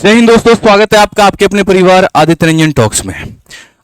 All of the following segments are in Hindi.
जय हिंद दोस्तों, स्वागत है आपका आपके अपने परिवार आदित्य रंजन टॉक्स में।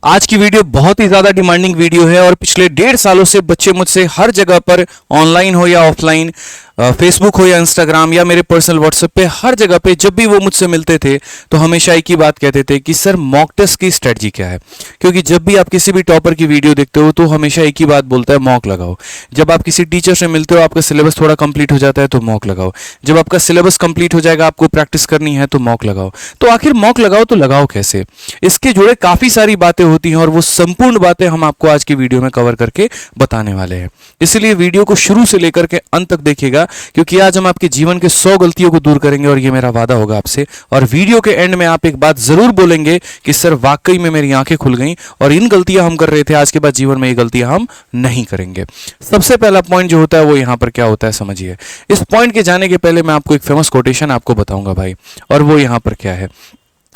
आज की वीडियो बहुत ही ज्यादा डिमांडिंग वीडियो है और पिछले 1.5 सालों से बच्चे मुझसे हर जगह पर ऑनलाइन हो या ऑफलाइन, फेसबुक हो या इंस्टाग्राम या मेरे पर्सनल व्हाट्सएप पे, हर जगह पे जब भी वो मुझसे मिलते थे तो हमेशा एक ही बात कहते थे कि सर मॉक टेस्ट की स्ट्रेटजी क्या है। क्योंकि जब भी आप किसी भी टॉपर की वीडियो देखते हो तो हमेशा एक ही बात बोलता है, मॉक लगाओ। जब आप किसी टीचर से मिलते हो, आपका सिलेबस थोड़ा कंप्लीट हो जाता है तो मॉक लगाओ। जब आपका सिलेबस कंप्लीट हो जाएगा, आपको प्रैक्टिस करनी है तो मॉक लगाओ। तो आखिर मॉक लगाओ तो लगाओ कैसे? इसके जुड़े काफी सारी बातें होती हैं और वो संपूर्ण बातें हम आपको आज की वीडियो में कवर करके बताने वाले हैं। इसलिए वीडियो को शुरू से लेकर के अंत तक देखिएगा, क्योंकि आज हम आपके जीवन के 100 गलतियों को दूर करेंगे और ये मेरा वादा होगा आपसे। और वीडियो के एंड में आप एक बात जरूर बोलेंगे कि सर वाकई में मेरी आंखें खुल गईं और इन गलतियां हम कर रहे थे, आज के बाद जीवन में ये गलतियां हम नहीं करेंगे। सबसे पहला पॉइंट जो होता है वो यहां पर क्या होता है समझिए। इस पॉइंट के जाने के पहले मैं आपको एक फेमस कोटेशन आपको बताऊंगा भाई, और वो यहां पर क्या है।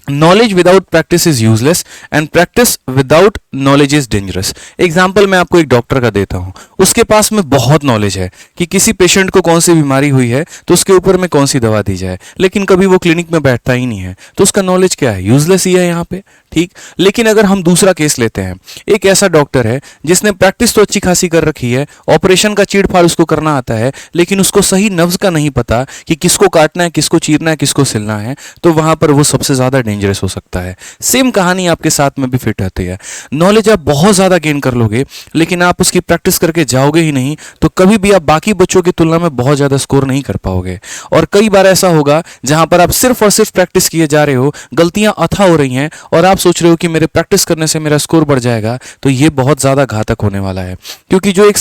Knowledge without practice is useless and practice without knowledge is dangerous. Example मैं आपको एक डॉक्टर का देता हूं। उसके पास में बहुत नॉलेज है कि किसी पेशेंट को कौन सी बीमारी हुई है तो उसके ऊपर में कौन सी दवा दी जाए, लेकिन कभी वो क्लिनिक में बैठता ही नहीं है, तो उसका नॉलेज क्या है? यूजलेस ही है यहाँ पे, ठीक। लेकिन अगर हम दूसरा केस लेते हैं, एक ऐसा डॉक्टर है जिसने प्रैक्टिस तो अच्छी खासी कर रखी है, ऑपरेशन का चीड़-फाड़ उसको करना आता है, लेकिन उसको सही नब्ज का नहीं पता कि किसको काटना है, किसको चीरना है, किसको सिलना है, तो वहां पर वो सबसे ज्यादा डेंजरस हो सकता है। सेम कहानी आपके साथ में भी फिट आती है। नॉलेज आप बहुत ज्यादा गेन कर लोगे, लेकिन आप उसकी प्रैक्टिस करके जाओगे ही नहीं तो कभी भी आप बाकी बच्चों की तुलना में बहुत ज्यादा स्कोर नहीं कर पाओगे। और कई बार ऐसा होगा जहां पर आप सिर्फ और सिर्फ प्रैक्टिस किए जा रहे हो, गलतियां अथा हो रही हैं और आप सोच रहे हो कि मेरे प्रैक्टिस करने से मेरा स्कोर बढ़ जाएगा, तो ये बहुत ज्यादा घातक होने वाला है। क्योंकि जो एक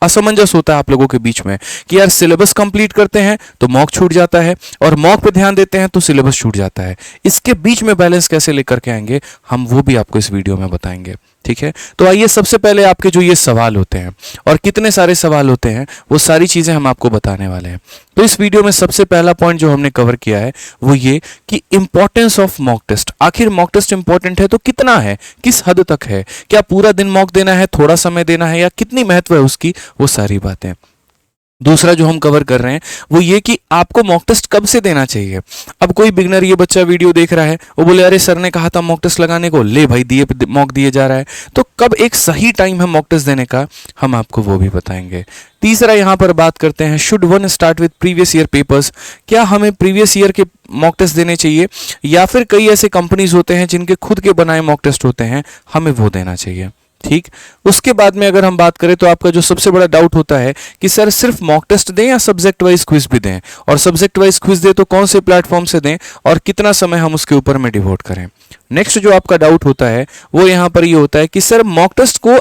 असमंजस होता है आप लोगों के बीच में कि यार सिलेबस कंप्लीट करते हैं तो मॉक छूट जाता है और मॉक पे ध्यान देते हैं तो सिलेबस छूट जाता है। इसके बीच में बैलेंस कैसे लेकर के आएंगे हम वो भी आपको इस वीडियो में बताएंगे, ठीक है। तो आइए सबसे पहले आपके जो ये सवाल होते हैं, और कितने सारे सवाल होते हैं, वो सारी चीजें हम आपको बताने वाले हैं। तो इस वीडियो में सबसे पहला पॉइंट जो हमने कवर किया है वो ये कि इंपॉर्टेंस ऑफ मॉक टेस्ट। आखिर मॉक टेस्ट इंपॉर्टेंट है तो कितना है, किस हद तक है, क्या पूरा दिन मॉक देना है, थोड़ा समय देना है, या कितनी महत्व है उसकी, वो सारी बातें। दूसरा जो हम कवर कर रहे हैं वो ये कि आपको मॉक टेस्ट कब से देना चाहिए। अब कोई बिगनर ये बच्चा वीडियो देख रहा है, वो बोले अरे सर ने कहा था मॉक टेस्ट लगाने को, ले भाई दिए मॉक दिए जा रहा है, तो कब एक सही टाइम है मॉक टेस्ट देने का, हम आपको वो भी बताएंगे। तीसरा यहां पर बात करते हैं, should one start with previous year papers. क्या हमें प्रीवियस ईयर के मॉक टेस्ट देने चाहिए, या फिर कई ऐसे कंपनीज होते हैं जिनके खुद के बनाए मॉक टेस्ट होते हैं, हमें वो देना चाहिए, ठीक। उसके बाद में अगर हम बात करें तो आपका जो सबसे बड़ा डाउट होता है कि सर सिर्फ मॉक टेस्ट दें या सब्जेक्ट वाइज क्विज भी दें, और सब्जेक्ट वाइज क्विज दें तो कौन से प्लेटफॉर्म से दें और कितना समय हम उसके ऊपर में डिवोट करें। नेक्स्ट जो आपका डाउट होता है वो यहां पर ये होता है कि सर मॉक टेस्ट को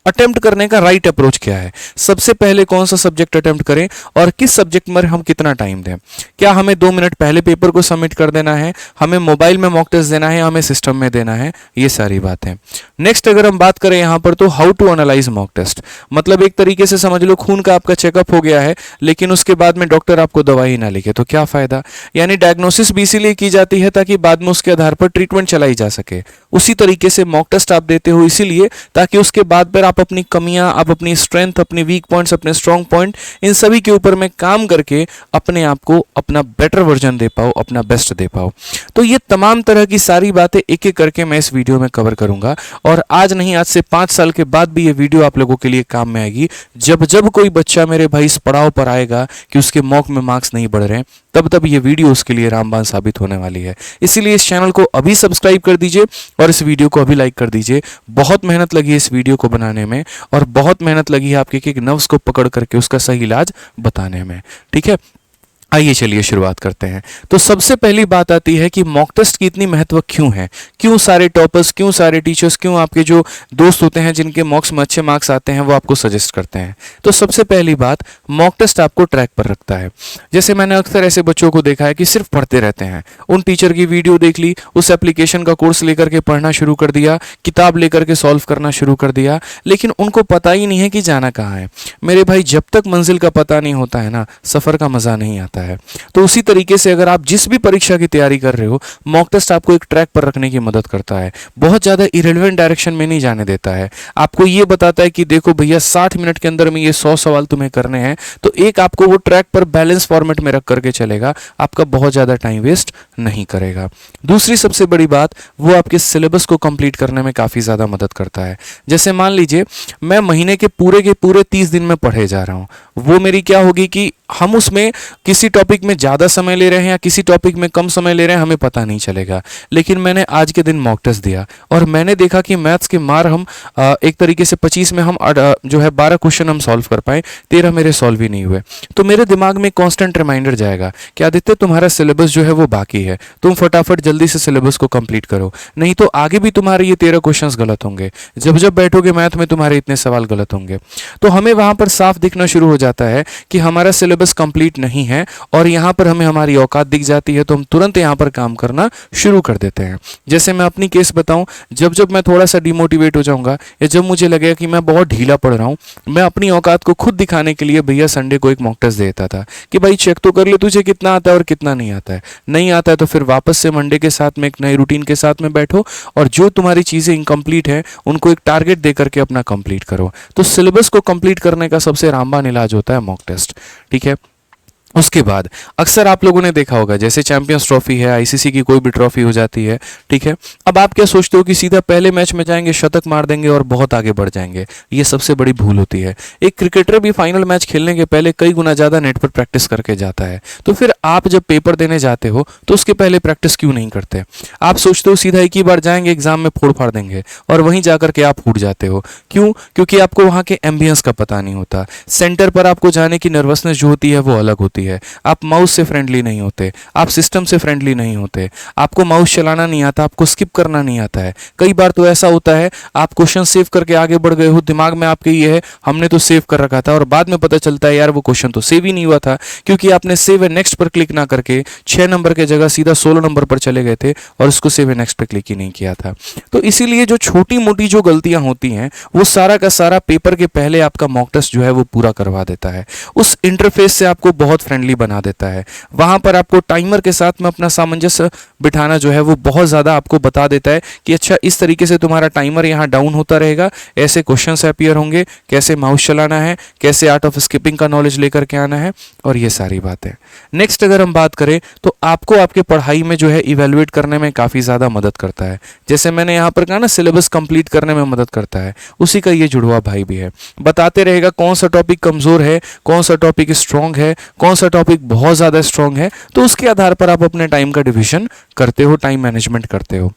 अटेम्प्ट करने का राइट अप्रोच क्या है, सबसे पहले कौन सा सब्जेक्ट अटेम्प्ट करें और किस सब्जेक्ट में हम कितना टाइम दें। क्या हमें 2 मिनट पहले पेपर को सबमिट कर देना है, हमें मोबाइल में मॉक टेस्ट देना है, हमें सिस्टम में देना है, ये सारी बातें। नेक्स्ट अगर हम बात करें यहां पर तो how to analyse mock test. मतलब एक तरीके से समझ लो खून का आपका चेकअप हो गया है, लेकिन उसके बाद में डॉक्टर आपको दवाई ना लिखे तो क्या फायदा। यानी डायग्नोसिस भी इसीलिए की जाती है ताकि बाद में उसके आधार पर ट्रीटमेंट चलाई जा सके। उसी तरीके से मॉक टेस्ट आप देते हो इसीलिए ताकि उसके बाद पर आप अपनी कमियां, आप अपनी स्ट्रेंथ, अपने वीक पॉइंट्स, अपने स्ट्रॉन्ग पॉइंट, इन सभी के ऊपर में काम करके अपने आप को अपना बेटर वर्जन दे पाओ, अपना बेस्ट दे पाओ। तो ये तमाम तरह की सारी बातें एक एक करके मैं इस वीडियो में कवर करूंगा, और आज नहीं आज से 5 साल के बाद भी ये वीडियो आप लोगों के लिए काम में आएगी। जब जब कोई बच्चा मेरे भाई इस पड़ाव पर आएगा कि उसके मॉक में मार्क्स नहीं बढ़ रहे, तब तब ये वीडियो उसके लिए रामबाण साबित होने वाली है। इसीलिए इस चैनल को अभी सब्सक्राइब कर दीजिए और इस वीडियो को अभी लाइक कर दीजिए। बहुत मेहनत लगी है इस वीडियो को बनाने में, और बहुत मेहनत लगी है आपके एक नर्व्स को पकड़ करके उसका सही इलाज बताने में, ठीक है। आइए चलिए शुरुआत करते हैं। तो सबसे पहली बात आती है कि मॉक टेस्ट की इतनी महत्व क्यों है, क्यों सारे टॉपर्स, क्यों सारे टीचर्स, क्यों आपके जो दोस्त होते हैं जिनके मॉक्स में अच्छे मार्क्स आते हैं वो आपको सजेस्ट करते हैं। तो सबसे पहली बात, मॉक टेस्ट आपको ट्रैक पर रखता है। जैसे मैंने अक्सर ऐसे बच्चों को देखा है कि सिर्फ पढ़ते रहते हैं, उन टीचर की वीडियो देख ली, उस एप्लीकेशन का कोर्स लेकर के पढ़ना शुरू कर दिया, किताब लेकर के सॉल्व करना शुरू कर दिया, लेकिन उनको पता ही नहीं है कि जाना कहाँ है। मेरे भाई जब तक मंजिल का पता नहीं होता है ना, सफर का मजा नहीं आता जाता है। तो उसी तरीके से अगर आप जिस भी परीक्षा की तैयारी कर रहे हो, मॉक टेस्ट आपको एक ट्रैक पर रखने की मदद करता है। बहुत ज़्यादा इरेलीवेंट डायरेक्शन में नहीं जाने देता है, आपको ये बताता है कि देखो भैया 60 मिनट के अंदर में ये 100 सवाल तुम्हें करने हैं, तो एक आपको वो ट्रैक पर बैलेंस फॉर्मेट में रख करके चलेगा, आपका बहुत ज़्यादा टाइम वेस्ट नहीं करेगा। दूसरी सबसे बड़ी बात, वो आपके सिलेबस को कंप्लीट करने में काफ़ी ज़्यादा मदद करता है। जैसे मान लीजिए मैं महीने के पूरे 30 दिन में पढ़े जा रहा हूँ, वो मेरी क्या होगी कि हम उसमें किसी टॉपिक में ज़्यादा समय ले रहे हैं या किसी टॉपिक में कम समय ले रहे हैं, हमें पता नहीं चलेगा। लेकिन मैंने आज के दिन मॉक टेस्ट दिया और मैंने देखा कि मैथ्स के मार हम एक तरीके से 25 में हम जो है 12 क्वेश्चन हम सॉल्व कर पाए, 13 मेरे सॉल्व ही नहीं हुए। तो मेरे दिमाग में कांस्टेंट रिमाइंडर जाएगा कि आदित्य तुम्हारा सिलेबस जो है वो बाकी है, तुम फटाफट जल्दी से सिलेबस को कंप्लीट करो, नहीं तो आगे भी तुम्हारे ये 13 क्वेश्चंस गलत होंगे, जब जब बैठोगे मैथ में तुम्हारे इतने सवाल गलत होंगे। तो हमें वहां पर साफ दिखना शुरू हो जाता है कि हमारा सिलेबस कंप्लीट नहीं है और यहाँ पर हमें हमारी औकात दिख जाती है, तो हम तुरंत यहाँ पर काम करना शुरू कर देते हैं। जैसे मैं अपनी केस बताऊं, जब जब मैं थोड़ा सा डिमोटिवेट हो जाऊंगा या जब मुझे लगेगा कि मैं बहुत ढीला पड़ रहा हूं, मैं अपनी औकात को खुद दिखाने के लिए भैया संडे को एक मॉक टेस्ट देता था कि भाई चेक तो कर ले तुझे कितना आता है और कितना नहीं आता है। नहीं आता है तो फिर वापस से मंडे के साथ में एक नई रूटीन के साथ में बैठो और जो तुम्हारी चीज़ें इनकम्प्लीट है उनको एक टारगेट दे करके अपना कंप्लीट करो। तो सिलेबस को कंप्लीट करने का सबसे रामबाण इलाज होता है मॉक टेस्ट। ठीक है, उसके बाद अक्सर आप लोगों ने देखा होगा, जैसे चैंपियंस ट्रॉफी है, आईसीसी की कोई भी ट्रॉफी हो जाती है, ठीक है, अब आप क्या सोचते हो कि सीधा पहले मैच में जाएंगे, शतक मार देंगे और बहुत आगे बढ़ जाएंगे। ये सबसे बड़ी भूल होती है। एक क्रिकेटर भी फाइनल मैच खेलने के पहले कई गुना ज़्यादा नेट पर प्रैक्टिस करके जाता है। तो फिर आप जब पेपर देने जाते हो तो उसके पहले प्रैक्टिस क्यों नहीं करते? आप सोचते हो सीधा एक ही बार जाएंगे, एग्जाम में फोड़ फाड़ देंगे और वहीं जाकर के आप फूट जाते हो। क्यों? क्योंकि आपको वहाँ के एम्बियंस का पता नहीं होता। सेंटर पर आपको जाने की नर्वसनेस जो होती है वो अलग होती है। आप माउस से फ्रेंडली नहीं होते, आप सिस्टम से फ्रेंडली नहीं होते, आपको माउस चलाना नहीं आता, आपको स्किप करना नहीं आता है। कई बार तो ऐसा होता है आप क्वेश्चन सेव करके आगे बढ़ गए हो, दिमाग में आपके ये है हमने तो सेव कर रखा था और बाद में पता चलता है यार वो क्वेश्चन तो सेव ही नहीं हुआ था, क्योंकि आपने सेव एंड नेक्स्ट पर क्लिक ना करके 6 नंबर के जगह सीधा 16 नंबर पर चले गए थे और उसको सेव एंड नेक्स्ट पर क्लिक ही नहीं किया था। तो इसीलिए जो छोटी मोटी जो गलतियां होती हैं वो सारा का सारा पेपर के पहले आपका मॉक टेस्ट जो है वो पूरा करवा देता है। उस इंटरफेस से आपको बहुत फ्रेंडली बना देता है। वहां पर आपको टाइमर के साथ में अपना सामंजस्य बिठाना जो है वो बहुत ज़्यादा आपको बता देता है कि अच्छा इस तरीके से तुम्हारा टाइमर यहाँ डाउन होता रहेगा, ऐसे क्वेश्चंस अपीयर होंगे, कैसे माउस चलाना है, कैसे आर्ट ऑफ स्किपिंग का नॉलेज लेकर के आना है और ये सारी बातें। नेक्स्ट अगर हम बात करें तो आपको आपके पढ़ाई में जो है इवेलुएट करने में काफ़ी ज़्यादा मदद करता है। जैसे मैंने यहाँ पर कहा ना सिलेबस कंप्लीट करने में मदद करता है, उसी का ये जुड़वा भाई भी है। बताते रहेगा कौन सा टॉपिक कमज़ोर है, कौन सा टॉपिक स्ट्रॉन्ग है, कौन सा टॉपिक बहुत ज़्यादा स्ट्रॉन्ग है, तो उसके आधार पर आप अपने टाइम का डिवीजन करते हो, टाइम मैनेजमेंट करते हो।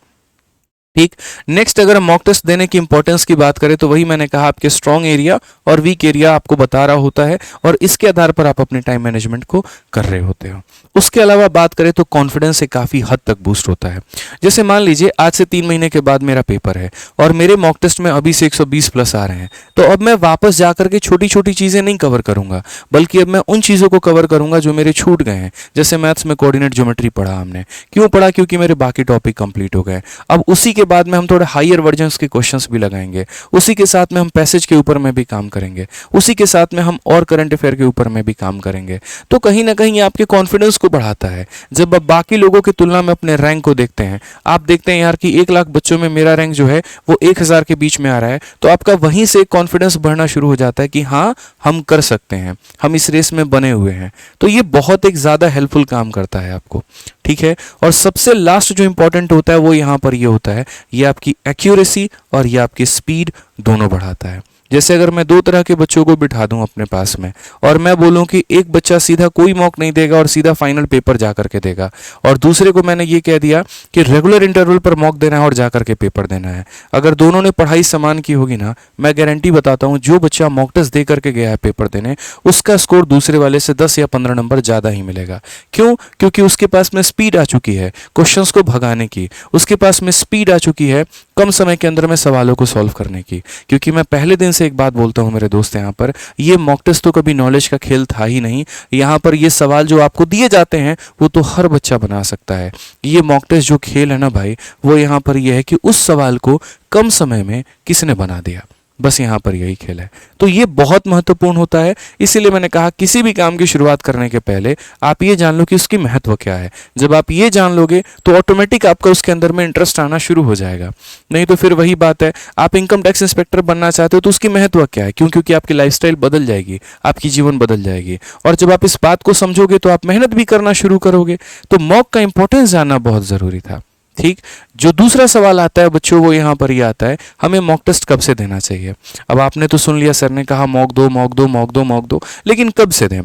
ठीक, नेक्स्ट अगर हम मॉक टेस्ट देने की इंपॉर्टेंस की बात करें तो वही मैंने कहा आपके स्ट्रॉन्ग एरिया और वीक एरिया आपको बता रहा होता है और इसके आधार पर आप अपने टाइम मैनेजमेंट को कर रहे होते हो। उसके अलावा बात करें तो कॉन्फिडेंस से काफ़ी हद तक बूस्ट होता है। जैसे मान लीजिए आज से 3 महीने के बाद मेरा पेपर है और मेरे मॉक टेस्ट में अभी से 120 प्लस आ रहे हैं, तो अब मैं वापस जाकर के छोटी छोटी चीज़ें नहीं कवर करूंगा, बल्कि अब मैं उन चीज़ों को कवर करूंगा जो मेरे छूट गए हैं। जैसे मैथ्स में कोऑर्डिनेट ज्योमेट्री पढ़ा हमने, क्यों पढ़ा? क्योंकि मेरे बाकी टॉपिक कंप्लीट हो गए। अब उसी के बाद में हम थोड़े हायर वर्जन्स के क्वेश्चंस भी लगाएंगे, उसी के साथ में हम पैसेज के ऊपर में भी काम करेंगे, उसी के साथ में हम और करंट अफेयर के ऊपर में भी काम करेंगे। तो कहीं ना कहीं आपके कॉन्फिडेंस को बढ़ाता है। जब आप बाकी लोगों की तुलना में अपने रैंक को देखते हैं, आप देखते हैं यार कि 1 लाख बच्चों में मेरा रैंक जो है वो 1000 के बीच में आ रहा है, तो आपका वहीं से कॉन्फिडेंस बढ़ना शुरू हो जाता है कि हाँ हम कर सकते हैं, हम इस रेस में बने हुए हैं। तो ये बहुत एक ज़्यादा हेल्पफुल काम करता है आपको। ठीक है, और सबसे लास्ट जो इंपॉर्टेंट होता है वो यहाँ पर ये होता है, ये आपकी एक्यूरेसी और ये आपकी स्पीड दोनों बढ़ाता है। जैसे अगर मैं 2 तरह के बच्चों को बिठा दूं अपने पास में और मैं बोलूं कि एक बच्चा सीधा कोई मॉक नहीं देगा और सीधा फाइनल पेपर जा करके देगा, और दूसरे को मैंने ये कह दिया कि रेगुलर इंटरवल पर मॉक देना है और जा करके पेपर देना है, अगर दोनों ने पढ़ाई समान की होगी ना, मैं गारंटी बताता हूं जो बच्चा मॉक टेस्ट दे करके गया है पेपर देने, उसका स्कोर दूसरे वाले से 10 या 15 नंबर ज़्यादा ही मिलेगा। क्यों? क्योंकि उसके पास में स्पीड आ चुकी है क्वेश्चंस को भगाने की, उसके पास में स्पीड आ चुकी है कम समय के अंदर में सवालों को सॉल्व करने की। क्योंकि मैं पहले दिन से एक बात बोलता हूं मेरे दोस्त, यहाँ पर ये मॉक टेस्ट तो कभी नॉलेज का खेल था ही नहीं। यहाँ पर ये सवाल जो आपको दिए जाते हैं वो तो हर बच्चा बना सकता है। ये मॉक टेस्ट जो खेल है ना भाई, वो यहाँ पर ये है कि उस सवाल को कम समय में किसने बना दिया। बस यहाँ पर यही खेल है। तो ये बहुत महत्वपूर्ण होता है। इसीलिए मैंने कहा किसी भी काम की शुरुआत करने के पहले आप ये जान लो कि उसकी महत्व क्या है। जब आप ये जान लोगे तो ऑटोमेटिक आपका उसके अंदर में इंटरेस्ट आना शुरू हो जाएगा। नहीं तो फिर वही बात है, आप इनकम टैक्स इंस्पेक्टर बनना चाहते हो तो उसकी महत्व क्या है? क्यों? क्योंकि आपकी लाइफस्टाइल बदल जाएगी, आपकी जीवन बदल जाएगी। और जब आप इस बात को समझोगे तो आप मेहनत भी करना शुरू करोगे। तो मॉक का इंपॉर्टेंस जानना बहुत जरूरी था। ठीक, जो दूसरा सवाल आता है बच्चों वो यहाँ पर ये आता है, हमें मॉक टेस्ट कब से देना चाहिए? अब आपने तो सुन लिया, सर ने कहा मॉक दो मॉक दो मॉक दो मॉक दो, लेकिन कब से दें?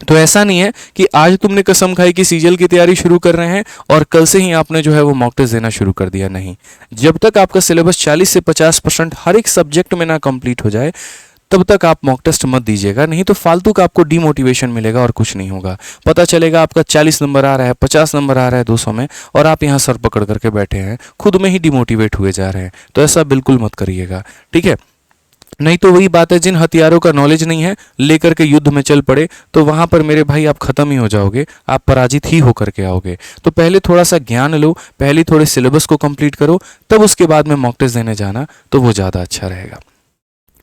तो ऐसा नहीं है कि आज तुमने कसम खाई कि सीजीएल की तैयारी शुरू कर रहे हैं और कल से ही आपने जो है वो मॉक टेस्ट देना शुरू कर दिया। नहीं, जब तक आपका सिलेबस 40 से 50% हर एक सब्जेक्ट में ना कंप्लीट हो जाए तब तक आप मॉक टेस्ट मत दीजिएगा। नहीं तो फालतू का आपको डीमोटिवेशन मिलेगा और कुछ नहीं होगा। पता चलेगा आपका 40 नंबर आ रहा है, 50 नंबर आ रहा है 200 में, और आप यहाँ सर पकड़ करके बैठे हैं, खुद में ही डिमोटिवेट हुए जा रहे हैं। तो ऐसा बिल्कुल मत करिएगा, ठीक है? नहीं तो वही बात है, जिन हथियारों का नॉलेज नहीं है लेकर के युद्ध में चल पड़े तो वहां पर मेरे भाई आप खत्म ही हो जाओगे, आप पराजित ही होकर के आओगे। तो पहले थोड़ा सा ज्ञान लो, पहले थोड़े सिलेबस को कंप्लीट करो, तब उसके बाद में मॉक टेस्ट देने जाना, तो वो ज़्यादा अच्छा रहेगा।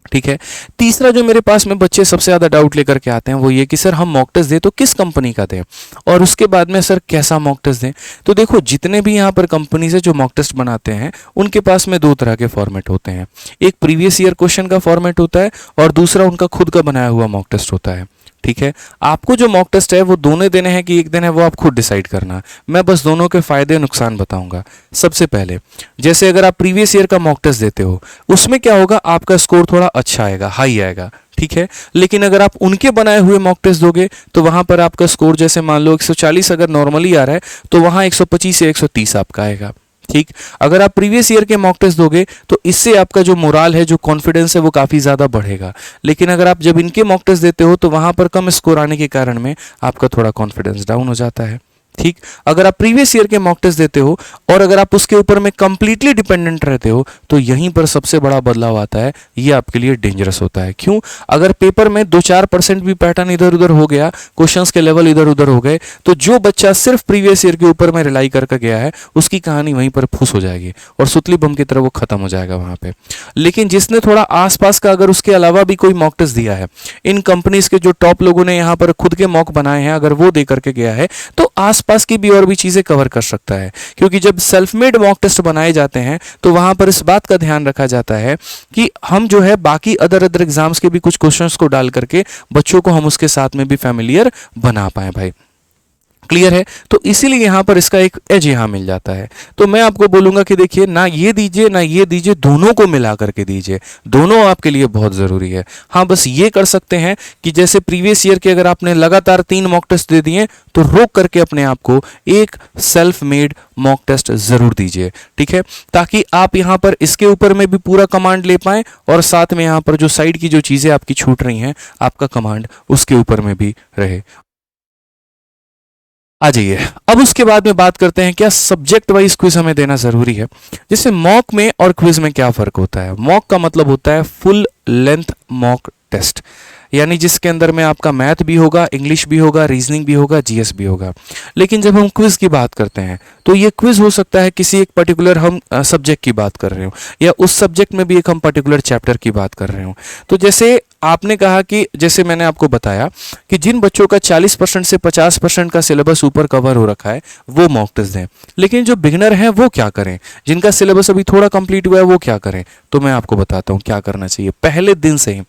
ठीक है। तीसरा जो मेरे पास में बच्चे सबसे ज़्यादा डाउट लेकर के आते हैं वो ये कि सर हम मॉक टेस्ट दें तो किस कंपनी का दें, और उसके बाद में सर कैसा मॉक टेस्ट दें। तो देखो, जितने भी यहाँ पर कंपनीज है जो मॉक टेस्ट बनाते हैं उनके पास में दो तरह के फॉर्मेट होते हैं। एक प्रीवियस ईयर क्वेश्चन का फॉर्मेट होता है और दूसरा उनका खुद का बनाया हुआ मॉक टेस्ट होता है। ठीक है, आपको जो मॉक टेस्ट है वो दोनों देने हैं कि एक दिन है, वो आप खुद डिसाइड करना। मैं बस दोनों के फायदे नुकसान बताऊंगा। सबसे पहले, जैसे अगर आप प्रीवियस ईयर का मॉक टेस्ट देते हो उसमें क्या होगा, आपका स्कोर थोड़ा अच्छा आएगा, हाई आएगा। ठीक है, लेकिन अगर आप उनके बनाए हुए मॉक टेस्ट दोगे तो वहां पर आपका स्कोर जैसे मान लो 140 अगर नॉर्मली आ रहा है तो वहां 125 या 130 आपका आएगा। ठीक, अगर आप प्रीवियस ईयर के मॉक टेस्ट दोगे तो इससे आपका जो मोराल है, जो कॉन्फिडेंस है, वो काफ़ी ज़्यादा बढ़ेगा। लेकिन अगर आप जब इनके मॉक टेस्ट देते हो तो वहाँ पर कम स्कोर आने के कारण में आपका थोड़ा कॉन्फिडेंस डाउन हो जाता है। ठीक, अगर आप प्रीवियस ईयर के मॉक टेस्ट देते हो और अगर आप उसके ऊपर में कंप्लीटली डिपेंडेंट रहते हो तो यहीं पर सबसे बड़ा बदलाव आता है। ये आपके लिए डेंजरस होता है। क्यों? अगर पेपर में 2-4% भी पैटर्न इधर उधर हो गया, क्वेश्चंस के लेवल इधर उधर हो गए, तो जो बच्चा सिर्फ प्रीवियस ईयर के ऊपर में रिलाई करके गया है उसकी कहानी वहीं पर फुस हो जाएगी और सुतली बम की तरह वो खत्म हो जाएगा वहां पे। लेकिन जिसने थोड़ा आसपास का अगर उसके अलावा भी कोई मॉक टेस्ट दिया है, इन कंपनीज के जो टॉप लोगों ने यहाँ पर खुद के मॉक बनाए हैं, अगर वो दे करके गया है तो आसपास की भी और भी चीजें कवर कर सकता है। क्योंकि जब सेल्फ मेड मॉक टेस्ट बनाए जाते हैं तो वहां पर इस बात का ध्यान रखा जाता है कि हम जो है बाकी अदर एग्जाम्स के भी कुछ क्वेश्चंस को डाल करके बच्चों को हम उसके साथ में भी फैमिलियर बना पाए। भाई क्लियर है? तो इसीलिए यहां पर इसका एक एज यहां मिल जाता है। तो मैं आपको बोलूंगा कि देखिए, ना ये दीजिए ना ये दीजिए, दोनों को मिला करके दीजिए, दोनों आपके लिए बहुत जरूरी है। हाँ, बस ये कर सकते हैं कि जैसे प्रीवियस ईयर के अगर आपने लगातार 3 मॉक टेस्ट दे दिए तो रोक करके अपने आप को एक सेल्फ मेड मॉक टेस्ट जरूर दीजिए। ठीक है, ताकि आप यहां पर इसके ऊपर में भी पूरा कमांड ले पाए और साथ में यहां पर जो साइड की जो चीजें आपकी छूट रही हैं आपका कमांड उसके ऊपर में भी रहे। आ जाइए, अब उसके बाद में बात करते हैं क्या सब्जेक्ट वाइज क्विज हमें देना जरूरी है। जैसे मॉक में और क्विज में क्या फर्क होता है? मॉक का मतलब होता है फुल लेंथ मॉक टेस्ट, यानी जिसके अंदर में आपका मैथ भी होगा, इंग्लिश भी होगा, रीजनिंग भी होगा, जीएस भी होगा। लेकिन जब हम क्विज की बात करते हैं तो ये क्विज हो सकता है किसी एक पर्टिकुलर हम सब्जेक्ट की बात कर रहे हो या उस सब्जेक्ट में भी एक हम पर्टिकुलर चैप्टर की बात कर रहे हो। तो जैसे आपने कहा कि जैसे मैंने आपको बताया कि जिन बच्चों का 40% से 50% का सिलेबस ऊपर कवर हो रखा है वो मॉक टेस्ट दें। लेकिन जो बिगनर हैं वो क्या करें, जिनका सिलेबस अभी थोड़ा कंप्लीट हुआ है वो क्या करें? तो मैं आपको बताता हूँ क्या करना चाहिए पहले दिन से ही।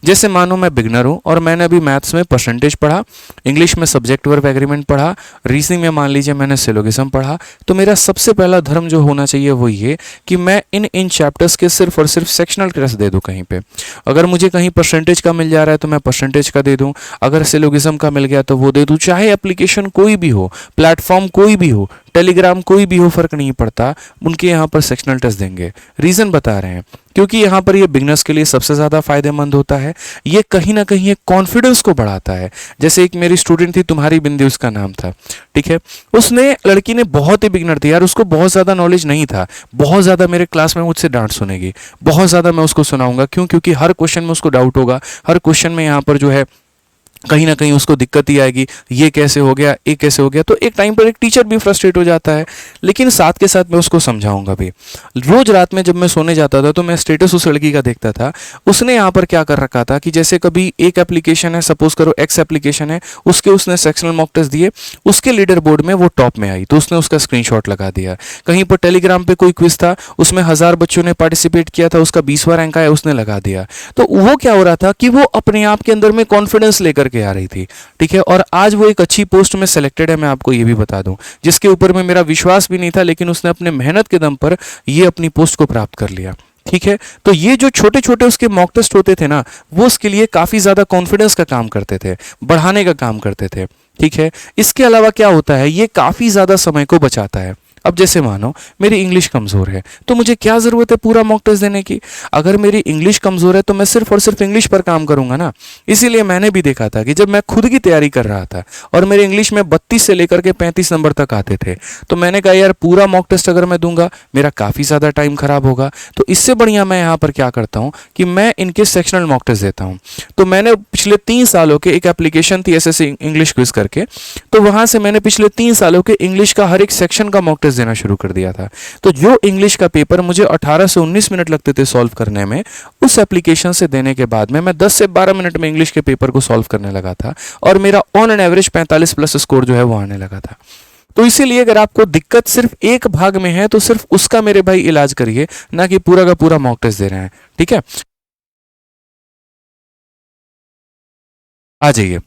जैसे मानो मैं बिगनर हूँ और मैंने अभी मैथ्स में परसेंटेज पढ़ा, इंग्लिश में सब्जेक्ट वर्ब एग्रीमेंट पढ़ा, रीजनिंग में मान लीजिए मैंने सिलोगिज्म पढ़ा, तो मेरा सबसे पहला धर्म जो होना चाहिए वो ये कि मैं इन चैप्टर्स के सिर्फ और सिर्फ सेक्शनल टेस्ट दे दूं। कहीं पे अगर मुझे कहीं परसेंटेज का मिल जा रहा है तो मैं परसेंटेज का दे दूं, अगर सिलोगिज्म का मिल गया तो वो दे दूं। चाहे एप्लीकेशन कोई भी हो, प्लेटफॉर्म कोई भी हो, टेलीग्राम कोई भी हो, फर्क नहीं पड़ता, उनके यहाँ पर सेक्शनल टेस्ट देंगे। रीजन बता रहे हैं क्योंकि यहाँ पर ये बिगनर्स के लिए सबसे ज़्यादा फायदेमंद होता है। ये कहीं ना कहीं एक कॉन्फिडेंस को बढ़ाता है। जैसे एक मेरी स्टूडेंट थी, तुम्हारी बिंदी उसका नाम था, ठीक है, उसने लड़की ने बहुत ही बिगनर थी यार, उसको बहुत ज़्यादा नॉलेज नहीं था, बहुत ज़्यादा मेरे क्लास में मुझसे डांट सुनेगी, बहुत ज़्यादा मैं उसको सुनाऊंगा। क्यों? क्योंकि हर क्वेश्चन में उसको डाउट होगा, हर क्वेश्चन में यहाँ पर जो है कहीं ना कहीं उसको दिक्कत ही आएगी, ये कैसे हो गया, ये कैसे हो गया। तो एक टाइम पर एक टीचर भी फ्रस्ट्रेट हो जाता है, लेकिन साथ के साथ मैं उसको समझाऊंगा भी। रोज रात में जब मैं सोने जाता था तो मैं स्टेटस उस लड़की का देखता था। उसने यहाँ पर क्या कर रखा था कि जैसे कभी एक एप्लीकेशन है, सपोज करो एक्स एप्लीकेशन है, उसके उसने सेक्शनल मॉक टेस्ट दिए, उसके लीडर बोर्ड में वो टॉप में आई तो उसने उसका स्क्रीनशॉट लगा दिया। कहीं पर टेलीग्राम पे कोई क्विज था, उसमें 1000 बच्चों ने पार्टिसिपेट किया था, उसका 20वां रैंक आया, उसने लगा दिया। तो वो क्या हो रहा था कि वो अपने आप के अंदर में कॉन्फिडेंस लेकर के आ रही थी, ठीक है। और आज वो एक अच्छी पोस्ट में सेलेक्टेड है, मैं आपको ये भी बता दूं, जिसके ऊपर में मेरा विश्वास भी नहीं था, लेकिन उसने अपने मेहनत के दम पर ये अपनी पोस्ट को प्राप्त कर लिया, ठीक है। तो ये जो छोटे छोटे उसके मॉक टेस्ट होते थे ना, वो उसके लिए काफी ज्यादा कॉन्फिडेंस का काम करते थे, बढ़ाने का काम करते थे, ठीक है। इसके अलावा क्या होता है, ये काफी ज्यादा समय को बचाता है। अब जैसे मानो मेरी इंग्लिश कमज़ोर है, तो मुझे क्या ज़रूरत है पूरा मॉक टेस्ट देने की। अगर मेरी इंग्लिश कमज़ोर है तो मैं सिर्फ और सिर्फ इंग्लिश पर काम करूंगा ना। इसीलिए मैंने भी देखा था कि जब मैं खुद की तैयारी कर रहा था और मेरे इंग्लिश में 32 से लेकर के 35 नंबर तक आते थे, तो मैंने कहा यार पूरा मॉक टेस्ट अगर मैं दूंगा मेरा काफ़ी ज़्यादा टाइम खराब होगा। तो इससे बढ़िया मैं यहाँ पर क्या करता हूँ कि मैं इनके सेक्शनल मॉक टेस्ट देता हूँ। तो मैंने पिछले 3 सालों के, एक एप्लीकेशन थी एसएससी इंग्लिश क्विज करके, तो वहाँ से मैंने पिछले 3 सालों के इंग्लिश का हर एक सेक्शन का मॉक टेस्ट देना शुरू कर दिया था। तो जो इंग्लिश का पेपर मुझे 18 से 19 मिनट लगते थे सॉल्व करने में, उस एप्लीकेशन से देने के बाद में मैं 10 से 12 मिनट में इंग्लिश के पेपर को सॉल्व करने लगा था और मेरा on an average 45 plus score जो है वो आने लगा था। तो इसीलिए अगर आपको दिक्कत सिर्फ एक भाग में है तो सिर्फ उसका मेरे भाई इलाज करिए, ना कि पूरा का पूरा मॉक टेस्ट दे रहे हैं, ठीक है। आ जाइए